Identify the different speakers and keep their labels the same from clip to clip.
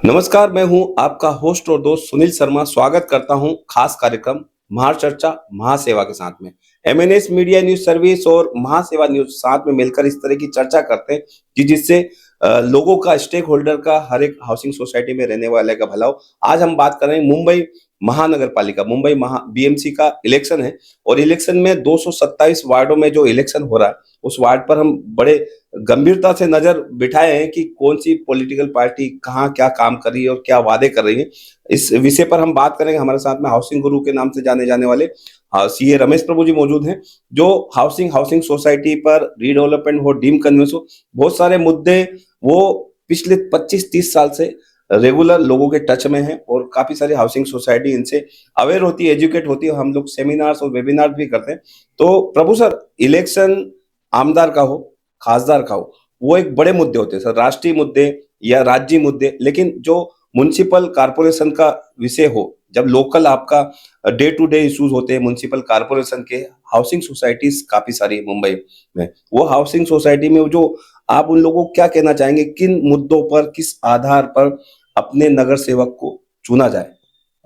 Speaker 1: नमस्कार, मैं हूं आपका होस्ट और दोस्त सुनील शर्मा। स्वागत करता हूं खास कार्यक्रम महाचर्चा महासेवा के साथ में। एमएनएस मीडिया न्यूज सर्विस और महासेवा न्यूज साथ में मिलकर इस तरह की चर्चा करते हैं कि जिससे लोगों का, स्टेक होल्डर का, हर एक हाउसिंग सोसाइटी में रहने वाले का भला हो। आज हम बात कर रहे हैं मुंबई महानगर पालिका, मुंबई महा बीएमसी का इलेक्शन है। और इलेक्शन में 227 वार्डों में जो इलेक्शन हो रहा है, उस वार्ड पर हम बड़े गंभीरता से नजर बिठाए हैं कि कौन सी पॉलिटिकल पार्टी कहाँ क्या काम कर रही है और क्या वादे कर रही है। इस विषय पर हम बात करेंगे। हमारे साथ में हाउसिंग गुरु के नाम से जाने जाने वाले सीए रमेश प्रभु जी मौजूद हैं, जो हाउसिंग सोसाइटी पर रीडेवलपमेंट हो, डीम कन्वेंस हो, बहुत सारे मुद्दे वो पिछले 25-30 साल से रेगुलर लोगों के टच में हैं। और काफी सारी हाउसिंग सोसाइटी इनसे अवेयर होती है, एजुकेट होती है। हम लोग सेमिनार्स और वेबिनार भी करते हैं। तो प्रभु सर, इलेक्शन आमदार का हो, खासदार का हो, वो एक बड़े मुद्दे होते हैं सर, राष्ट्रीय मुद्दे या राज्य मुद्दे। लेकिन जो म्युनिसिपल कॉर्पोरेशन का विषय हो, जब लोकल आपका डे टू डे इश्यूज होते हैं म्युनिसिपल कॉर्पोरेशन के, हाउसिंग सोसाइटीज काफी सारी है मुंबई में। वो हाउसिंग सोसाइटी में जो आप उन लोगों को क्या कहना चाहेंगे, किन मुद्दों पर, किस आधार पर अपने नगर सेवक को चुना जाए?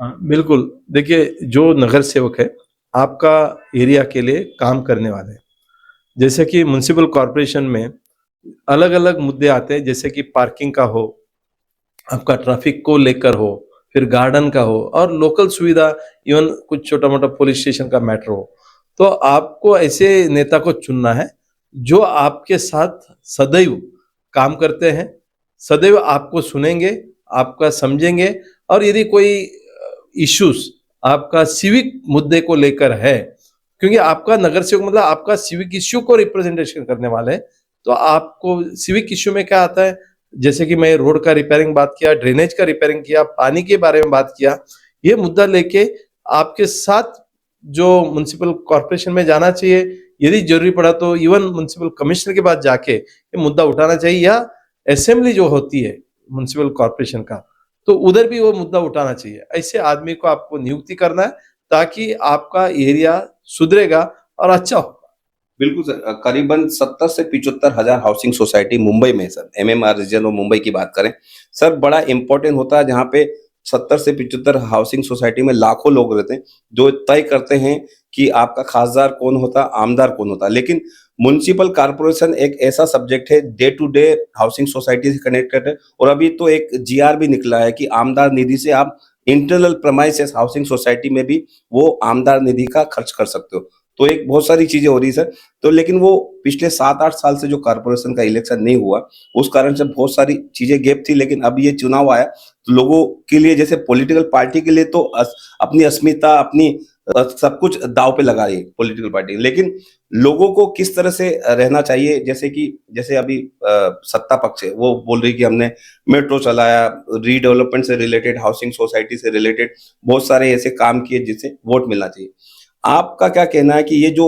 Speaker 2: हाँ, बिल्कुल। देखिए, जो नगर सेवक है, आपका एरिया के लिए काम करने वाले हैं। जैसे कि म्युनिसिपल कॉर्पोरेशन में अलग-अलग मुद्दे आते हैं, जैसे कि पार्किंग का हो, आपका ट्रैफिक को लेकर हो, फिर गार्डन का हो और लोकल सुविधा, इवन कुछ छोटा-मोटा पुलिस स्टेशन का मैटर हो। तो आपको ऐसे नेता को चुनना है, जो आपके साथ सदैव काम करते हैं, सदैव आपको सुनेंगे, आपका समझेंगे और यदि कोई इश्यूज आपका सिविक मुद्दे को लेकर है, क्योंकि आपका नगर सेवक मतलब आपका सिविक इश्यू को रिप्रेजेंटेशन करने वाले हैं। तो आपको सिविक इश्यू में क्या आता है, जैसे कि मैं रोड का रिपेयरिंग बात किया, ड्रेनेज का रिपेयरिंग किया, पानी के बारे में बात किया, ये मुद्दा लेके आपके साथ जो म्युनिसिपल कॉर्पोरेशन में जाना चाहिए, यदि जरूरी पड़ा तो इवन म्युनिसिपल कमिश्नर के पास जाके ये मुद्दा उठाना चाहिए, या असेंबली जो होती है म्युनिसिपल कॉर्पोरेशन का, तो उधर भी वो मुद्दा उठाना चाहिए। ऐसे आदमी को आपको नियुक्ति करना है, ताकि आपका एरिया सुधरेगा और अच्छा होगा।
Speaker 1: बिल्कुल सर, करीबन 70 से 75 हजार हाउसिंग सोसाइटी मुंबई में है सर। एमएमआर रीजन और मुंबई की बात करें सर, बड़ा इंपॉर्टेंट होता है जहाँ पे 70 से 75 हाउसिंग सोसाइटी में लाखों लोग रहते हैं, जो तय करते हैं कि आपका खासदार कौन होता, आमदार कौन होता। लेकिन म्युनिसिपल कॉर्पोरेशन एक ऐसा सब्जेक्ट है, day to day housing society से कनेक्टेड है। और अभी तो एक जीआर भी निकला है कि आमदार निधि से आप इंटरनल प्रमाइसेस हाउसिंग सोसाइटी में भी वो आमदार निधि का खर्च कर सकते हो। तो एक बहुत सारी चीजें हो रही है सर। तो लेकिन वो पिछले 7-8 साल से जो कॉर्पोरेशन का इलेक्शन नहीं हुआ, उस कारण से बहुत सारी चीजें गैप थी। लेकिन अब ये चुनाव आया तो लोगों के लिए, जैसे पॉलिटिकल पार्टी के लिए तो अपनी अस्मिता, अपनी सब कुछ दांव पे लगा रही है पॉलिटिकल पार्टी। लेकिन लोगों को किस तरह से रहना चाहिए, जैसे अभी सत्ता पक्ष है वो बोल रही कि हमने मेट्रो चलाया, रीडेवलपमेंट से रिलेटेड, हाउसिंग सोसाइटी से रिलेटेड बहुत सारे ऐसे काम किए जिससे वोट मिलना चाहिए। आपका क्या कहना है कि ये जो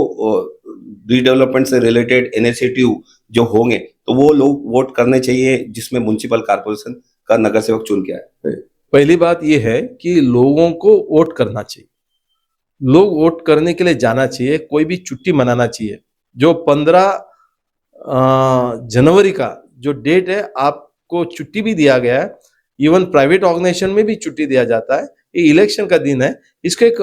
Speaker 1: रीडेवलपमेंट से रिलेटेड इनिशिएटिव जो होंगे, तो वो लोग वोट करने चाहिए जिसमें म्युनिसिपल कॉर्पोरेशन का नगर सेवक चुन के आए?
Speaker 2: पहली बात यह है कि लोगों को वोट करना चाहिए, लोग वोट करने के लिए जाना चाहिए, कोई भी छुट्टी मनाना चाहिए। जो 15 जनवरी का जो डेट है, आपको छुट्टी भी दिया गया है, इवन प्राइवेट ऑर्गेनाइजेशन में भी छुट्टी दिया जाता है। ये इलेक्शन का दिन है, इसको एक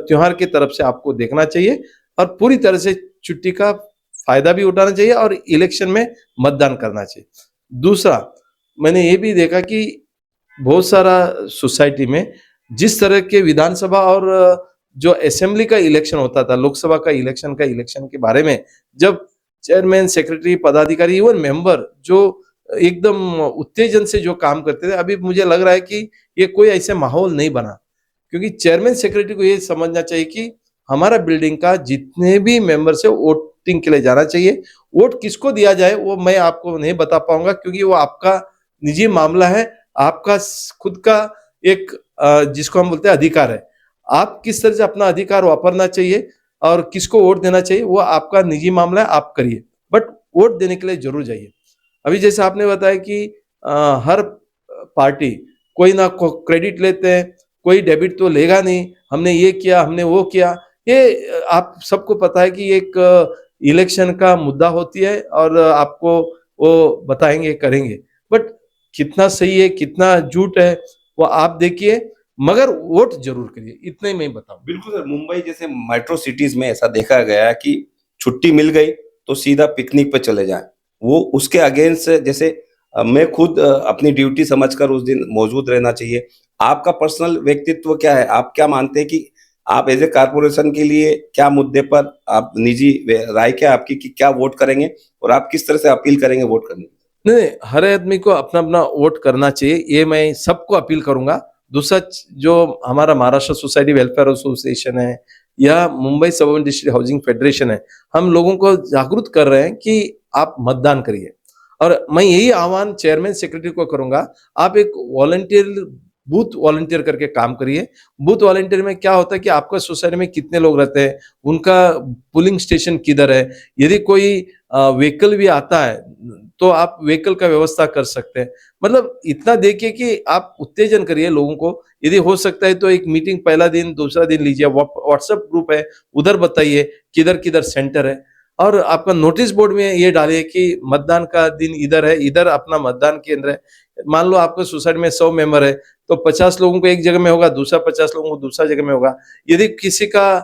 Speaker 2: त्योहार की तरफ से आपको देखना चाहिए और पूरी तरह से छुट्टी का फायदा भी उठाना चाहिए और इलेक्शन में मतदान करना चाहिए। दूसरा, मैंने ये भी देखा कि बहुत सारा सोसाइटी में जिस तरह के विधानसभा और जो असेंबली का इलेक्शन होता था, लोकसभा का इलेक्शन के बारे में, जब चेयरमैन, सेक्रेटरी, पदाधिकारी, इवन मेंबर जो एकदम उत्तेजन से जो काम करते थे, अभी मुझे लग रहा है कि ये कोई ऐसे माहौल नहीं बना। क्योंकि चेयरमैन, सेक्रेटरी को ये समझना चाहिए कि हमारा बिल्डिंग का जितने भी मेंबर है वोटिंग के लिए जाना चाहिए। वोट किसको दिया जाए वो मैं आपको नहीं बता पाऊंगा, क्योंकि वो आपका निजी मामला है, आपका खुद का एक जिसको हम बोलते हैं अधिकार है। आप किस तरह से अपना अधिकार वापरना चाहिए और किसको वोट देना चाहिए वो आपका निजी मामला है, आप करिए, बट वोट देने के लिए जरूर जाइए। अभी जैसे आपने बताया कि हर पार्टी कोई ना क्रेडिट लेते हैं, कोई डेबिट तो लेगा नहीं, हमने ये किया, हमने वो किया। ये आप सबको पता है कि एक इलेक्शन का मुद्दा होती है और आपको वो बताएंगे, करेंगे, बट कितना सही है कितना झूठ है वो आप देखिए, मगर वोट जरूर करिए, इतना ही मैं बताऊं।
Speaker 1: बिल्कुल सर, मुंबई जैसे मेट्रो सिटीज में ऐसा देखा गया है कि छुट्टी मिल गई तो सीधा पिकनिक पे चले जाएं। वो उसके अगेंस्ट जैसे मैं खुद अपनी ड्यूटी समझकर उस दिन मौजूद रहना चाहिए। आपका पर्सनल व्यक्तित्व क्या है? आप क्या मानते हैं कि आप एज ए कारपोरेशन के लिए क्या मुद्दे पर आप निजी राय क्या है आपकी कि क्या वोट करेंगे और आप किस तरह से अपील करेंगे वोट करने की?
Speaker 2: नहीं नहीं, हर आदमी को अपना अपना वोट करना चाहिए, ये मैं सबको अपील करूंगा। दूसरा जो हमारा महाराष्ट्र सोसाइटी वेलफेयर एसोसिएशन है या Mumbai suburban district housing federation है, हम लोगों को जागरूक कर रहे हैं कि आप मतदान करिए। और मैं यही आह्वान चेयरमैन सेक्रेटरी को करूंगा, आप एक वॉलंटियर बूथ वॉलंटियर करके काम करिए। बूथ वॉलंटियर में क्या होता है कि आपका सोसाइटी में कितने लोग रहते हैं, उनका पुलिंग स्टेशन किधर है, यदि कोई व्हीकल भी आता है तो आप व्हीकल का व्यवस्था कर सकते हैं। मतलब इतना देखिए कि आप उत्तेजन करिए लोगों को, यदि हो सकता है तो एक मीटिंग पहला दिन दूसरा दिन लीजिए, व्हाट्सएप ग्रुप है उधर बताइए किधर किधर सेंटर है, और आपका नोटिस बोर्ड में ये डालिए कि मतदान का दिन इधर है, इधर अपना मतदान केंद्र है। मान लो आपको सोसाइटी में 100 मेंबर है तो 50 लोगों को एक जगह में होगा, दूसरा 50 लोगों को दूसरा जगह में होगा। यदि किसी का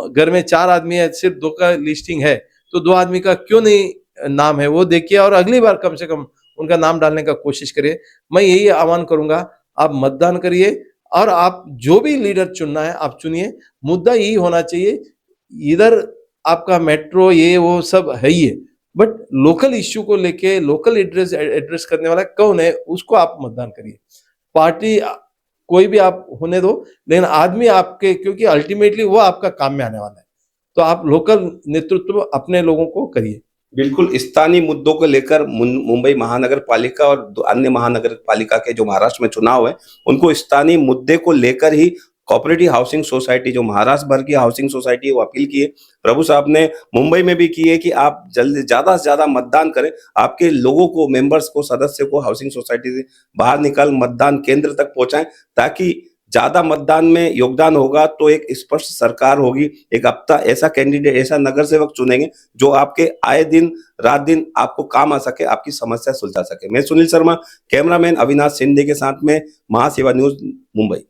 Speaker 2: घर में 4 आदमी है, सिर्फ 2 का लिस्टिंग है तो 2 आदमी का क्यों नहीं नाम है वो देखिए, और अगली बार कम से कम उनका नाम डालने का कोशिश करिए। मैं यही आह्वान करूंगा, आप मतदान करिए और आप जो भी लीडर चुनना है आप चुनिए। मुद्दा यही होना चाहिए, इधर आपका मेट्रो ये वो सब है ही है, बट लोकल इश्यू को लेके लोकल एड्रेस एड्रेस करने वाला कौन है उसको आप मतदान करिए। पार्टी कोई भी आप होने दो, लेकिन आदमी आपके, क्योंकि अल्टीमेटली वो आपका काम में आने वाला है, तो आप लोकल नेतृत्व अपने लोगों को करिए।
Speaker 1: बिल्कुल, स्थानीय मुद्दों को लेकर मुंबई महानगर पालिका और अन्य महानगर पालिका के जो महाराष्ट्र में चुनाव है, उनको स्थानीय मुद्दे को लेकर ही कोऑपरेटिव हाउसिंग सोसाइटी जो महाराष्ट्र भर की हाउसिंग सोसाइटी है वो अपील की है। प्रभु साहब ने मुंबई में भी की है कि आप जल्द ज्यादा से ज्यादा मतदान करें, आपके लोगों को, मेंबर्स को, सदस्य को हाउसिंग सोसाइटी से बाहर निकाल मतदान केंद्र तक पहुंचाएं, ताकि ज्यादा मतदान में योगदान होगा तो एक स्पष्ट सरकार होगी, एक अपना ऐसा कैंडिडेट, ऐसा नगर सेवक चुनेंगे जो आपके आए दिन रात दिन आपको काम आ सके, आपकी समस्या सुलझा सके। मैं सुनील शर्मा, कैमरामैन अविनाश शिंदे के साथ में, महासेवा न्यूज, मुंबई।